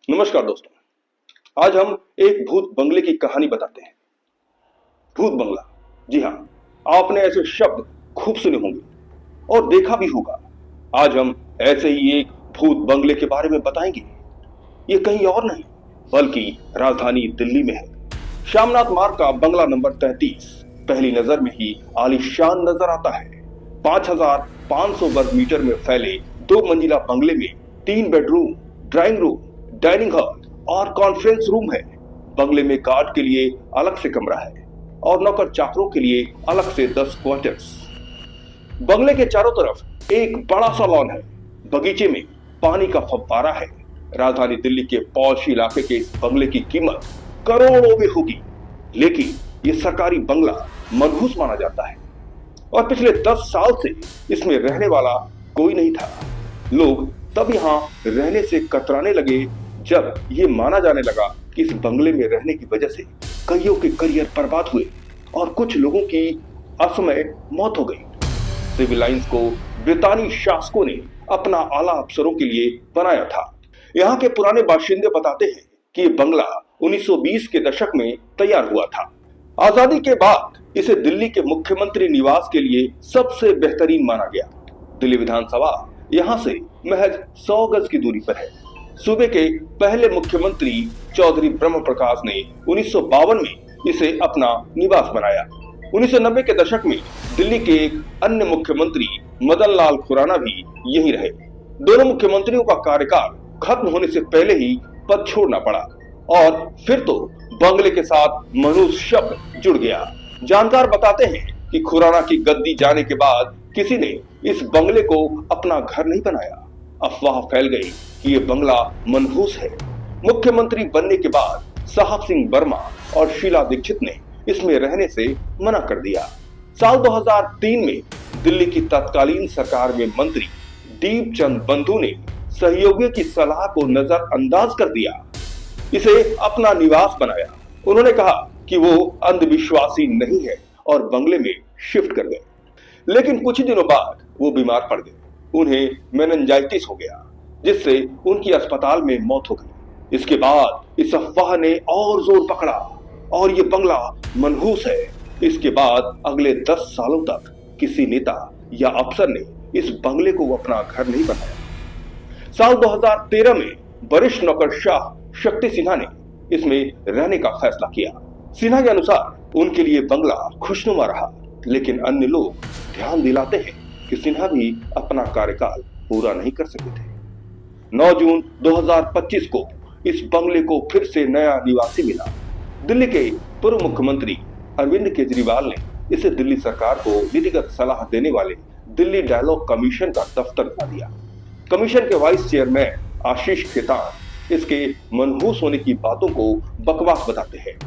नमस्कार दोस्तों, आज हम एक भूत बंगले की कहानी बताते हैं। भूत बंगला, जी हाँ, आपने ऐसे शब्द खूब सुने होंगे और देखा भी होगा। आज हम ऐसे ही एक भूत बंगले के बारे में बताएंगे। ये कहीं और नहीं बल्कि राजधानी दिल्ली में है। श्यामनाथ मार्ग का बंगला नंबर 33 पहली नजर में ही आलीशान नजर आता है। 5500 वर्ग मीटर में फैले 2 मंजिला बंगले में 3 bedroom, drawing room, dining hall और कॉन्फ्रेंस रूम है। बंगले में गार्ड के लिए अलग से कमरा है और नौकर चाकरों के लिए अलग से 10 क्वार्टर्स। बंगले के चारों तरफ एक बड़ा सा लॉन है। बगीचे में पानी का फव्वारा है। राजधानी दिल्ली के पॉश इलाके के इस बंगले की कीमत करोड़ों में होगी, लेकिन ये सरकारी बंगला मनहूस माना जाता है और पिछले 10 साल से इसमें रहने वाला कोई नहीं था। लोग तब यहाँ रहने से कतराने लगे जब ये माना जाने लगा कि इस बंगले में रहने की वजह से कईयों के करियर बर्बाद हुए और कुछ लोगों की असमय मौत हो गई। सिविल लाइंस को ब्रितानी शासकों ने अपना आला अफसरों के लिए बनाया था। यहाँ के पुराने बाशिंदे बताते हैं कि ये बंगला 1920 के दशक में तैयार हुआ था। आजादी के बाद इसे दिल्ली के मुख्यमंत्री निवास के लिए सबसे बेहतरीन माना गया। दिल्ली विधानसभा यहाँ से महज 100 गज की दूरी पर है। सूबे के पहले मुख्यमंत्री चौधरी ब्रह्म प्रकाश ने 1952 में इसे अपना निवास बनाया। 1990 के दशक में दिल्ली के एक अन्य मुख्यमंत्री मदन लाल खुराना भी यहीं रहे। दोनों मुख्यमंत्रियों का कार्यकाल खत्म होने से पहले ही पद छोड़ना पड़ा और फिर तो बंगले के साथ मनहूस शब्द जुड़ गया। जानकार बताते हैं कि खुराना की गद्दी जाने के बाद किसी ने इस बंगले को अपना घर नहीं बनाया। अफवाह फैल गई कि ये बंगला मनहूस है। मुख्यमंत्री बनने के बाद साहब सिंह वर्मा और शीला दीक्षित ने इसमें रहने से मना कर दिया। साल 2003 में दिल्ली की तत्कालीन सरकार में मंत्री दीपचंद बंधु ने सहयोगियों की सलाह को नजरअंदाज कर दिया, इसे अपना निवास बनाया। उन्होंने कहा कि वो अंधविश्वासी नहीं है और बंगले में शिफ्ट कर गए। लेकिन कुछ दिनों बाद वो बीमार पड़ गए। उन्हें मेनिंजाइटिस हो गया, जिससे उनकी अस्पताल में मौत हो गई। इसके बाद इस अफवाह ने और जोर पकड़ा और ये बंगला मनहूस है। इसके बाद अगले 10 सालों तक किसी नेता या अफसर ने इस बंगले को अपना घर नहीं बनाया। साल 2013 में वरिष्ठ नौकरशाह शक्ति सिन्हा ने इसमें रहने का फैसला किया। सिन्हा के अनुसार उनके लिए बंगला खुशनुमा रहा, लेकिन अन्य लोग ध्यान दिलाते हैं कि सिन्हा भी अपना कार्यकाल पूरा नहीं कर सके थे। 9 जून 2025 को इस बंगले को फिर से नया निवासी मिला। दिल्ली के पूर्व मुख्यमंत्री अरविंद केजरीवाल ने इसे दिल्ली सरकार को नीतिगत सलाह देने वाले दिल्ली डायलॉग कमीशन का दफ्तर बना दिया। कमीशन के वाइस चेयरमैन आशीष खेतान इसके मनहूस होने की बातों को बकवास बताते हैं।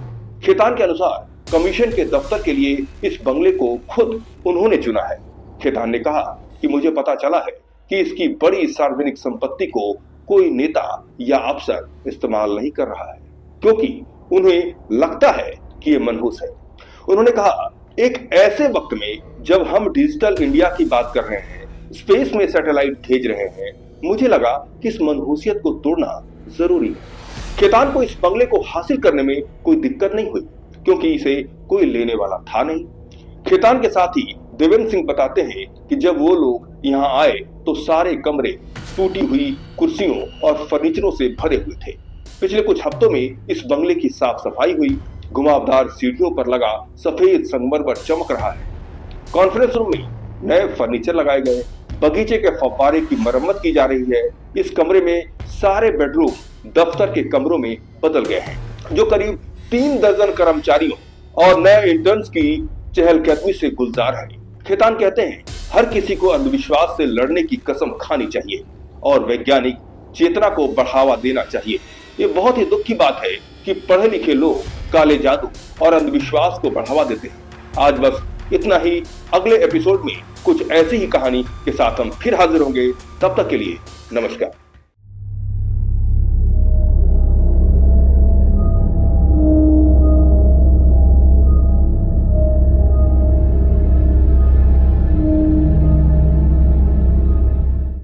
खेतान के अनुसार कमीशन के दफ्तर के लिए इस बंगले को खुद उन्होंने चुना है। खेतान ने कहा कि मुझे पता चला है कि इसकी बड़ी सार्वजनिक संपत्ति को कोई नेता या अफसर इस्तेमाल नहीं कर रहा है, क्योंकि उन्हें लगता है कि ये मनहूस है। उन्होंने कहा, एक ऐसे वक्त में जब हम डिजिटल इंडिया की बात कर रहे हैं, स्पेस में सैटेलाइट भेज रहे हैं, मुझे लगा कि इस मनहूसियत को तोड़ना जरूरी है। खेतान को इस बंगले को हासिल करने में कोई दिक्कत नहीं हुई, क्योंकि इसे कोई लेने वाला था नहीं। खेतान के साथ ही देवेंद्र सिंह बताते हैं कि जब वो लोग यहाँ आए तो सारे कमरे टूटी हुई कुर्सियों और फर्नीचरों से भरे हुए थे। पिछले कुछ हफ्तों में इस बंगले की साफ सफाई हुई। घुमावदार सीढ़ियों पर लगा सफेद संगमरमर चमक रहा है। कॉन्फ्रेंस रूम में नए फर्नीचर लगाए गए। बगीचे के फव्वारे की मरम्मत की जा रही है। इस कमरे में सारे बेडरूम दफ्तर के कमरों में बदल गए हैं, जो करीब 3 दर्जन कर्मचारियों और नए इंटर्न्स की चहलकदमी से गुलजार है। खेतान कहते हैं, हर किसी को अंधविश्वास से लड़ने की कसम खानी चाहिए और वैज्ञानिक चेतना को बढ़ावा देना चाहिए। ये बहुत ही दुख की बात है कि पढ़े लिखे लोग काले जादू और अंधविश्वास को बढ़ावा देते हैं। आज बस इतना ही। अगले एपिसोड में कुछ ऐसी ही कहानी के साथ हम फिर हाजिर होंगे। तब तक के लिए नमस्कार।